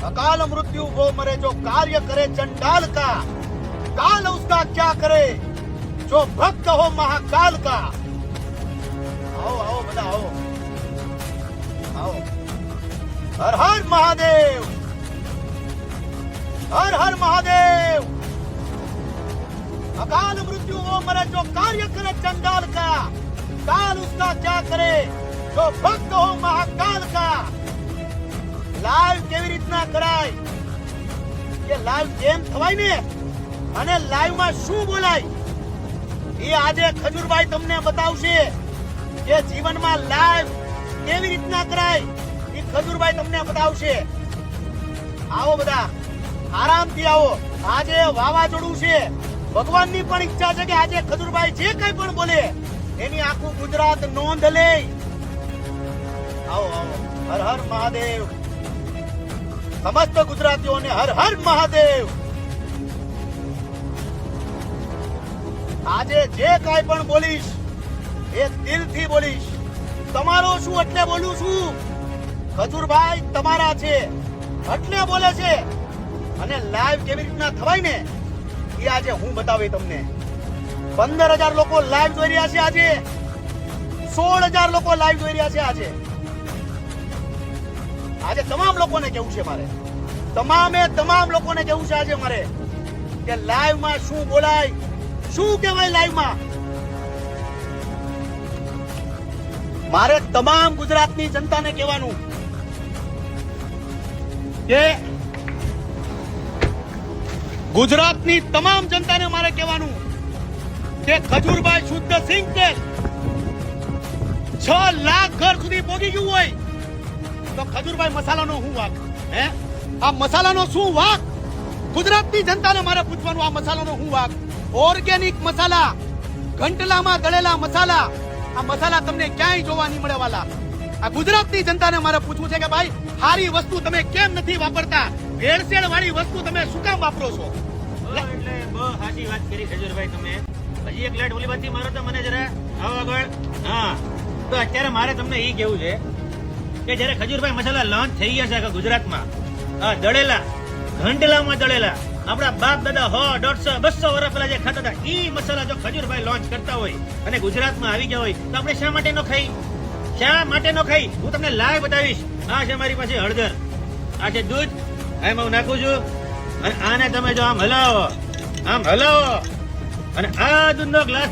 अकाल मृत्यु वो मरे जो कार्य करे चंडाल का, काल उसका क्या करे जो भक्त हो महाकाल का। आओ आओ बता आओ आओ। हर हर महादेव, हर हर महादेव। अकाल मृत्यु वो मरे जो कार्य करे चंडाल का, काल उसका क्या करे जो भक्त हो महाकाल का। લાઈવ કેવી રીતના કરાય, કે લાઈવ કેમ થવાય ને અને લાઈવ માં શું બોલાય એ આજે ખજૂરભાઈ તમને બતાવશે કે જીવનમાં લાઈવ કેવી રીતના કરાય એ ખજૂરભાઈ તમને બતાવશે। આવો બધા આરામથી આવો, આજે વાવાઝોડું છે, ભગવાનની પણ ઈચ્છા છે કે આજે ખજૂરભાઈ જે કંઈ પણ બોલે એની આખું ગુજરાત નોંધ લે। આવો આવો। હર હર મહાદેવ। समस्त गुजरातियों ने हर हर महादेव। આજે જે કાંઈ પણ બોલીશ એ દિલથી બોલીશ, તમારો શું એટલે બોલું છું। ખજૂરભાઈ તમારા છે એટલે બોલે છે અને લાઈવ કેવી રીતના થવાય ને એ આજે હું બતાવી તમને। 15,000 લોકો લાઈવ જોઈ રહ્યા છે આજે, 16,000 લોકો લાઈવ જોઈ રહ્યા છે આજે। આજે તમામ લોકોને કેવું છે મારે, તમામ લોકોને કેવું છે આજે મારે કે લાઈવ માં શું બોલાય, શું કહેવાય લાઈવ માં। મારે તમામ ગુજરાતની જનતાને કહેવાનું કે ગુજરાતની તમામ જનતાને મારે કહેવાનું કે ખજૂરભાઈ શુદ્ધ સિંહ તેલ 6 લાખ ઘર સુધી પહોંચી ગયું હોય તો ખજૂરભાઈ મસાલાનો શું વાક હે? આ મસાલાનો શું વાક? ગુજરાતની જનતાને મારે પૂછવાનું, આ મસાલાનો શું વાક? ઓર્ગેનિક મસાલા, ઘંટલામાં દળેલા મસાલા, આ મસાલા તમને ક્યાંય જોવા નહીં મળે વાલા। આ ગુજરાતની જનતાને મારે પૂછવું છે કે ભાઈ સારી વસ્તુ તમે કેમ નથી વાપરતા, ભેળસેળ વાળી વસ્તુ તમે શું કામ વાપરો છો? એટલે બહુ સાચી વાત કરી ખજૂરભાઈ તમે। હજી એક લાઈટ ઓલી બાજુ મારો તો મને જરા આવો આગળ। હા, તો અત્યારે મારે તમને એ કેવું છે કે જયારે ખજૂરભાઈ મસાલા લોન્ચ થઈ ગયા છે ગુજરાતમાં, દળેલા, ઘંટલામાં દળેલા, આપણા બાપ દાદા 100, 150, 200 વર્ષ પહેલા જે ખાતા હતા એ મસાલા જો ખજૂરભાઈ લોન્ચ કરતા હોય અને ગુજરાતમાં આવી ગયા હોય તો આપણે શા માટે નો ખાઈ, શા માટે નો ખાઈ? હું તમને લાઈવ બતાવીશ। આ છે મારી પાસે હળદર, આ છે દૂધ, એમાં હું નાખું છું અને આને તમે જો આમ હલાવો અને આ દૂધનો ગ્લાસ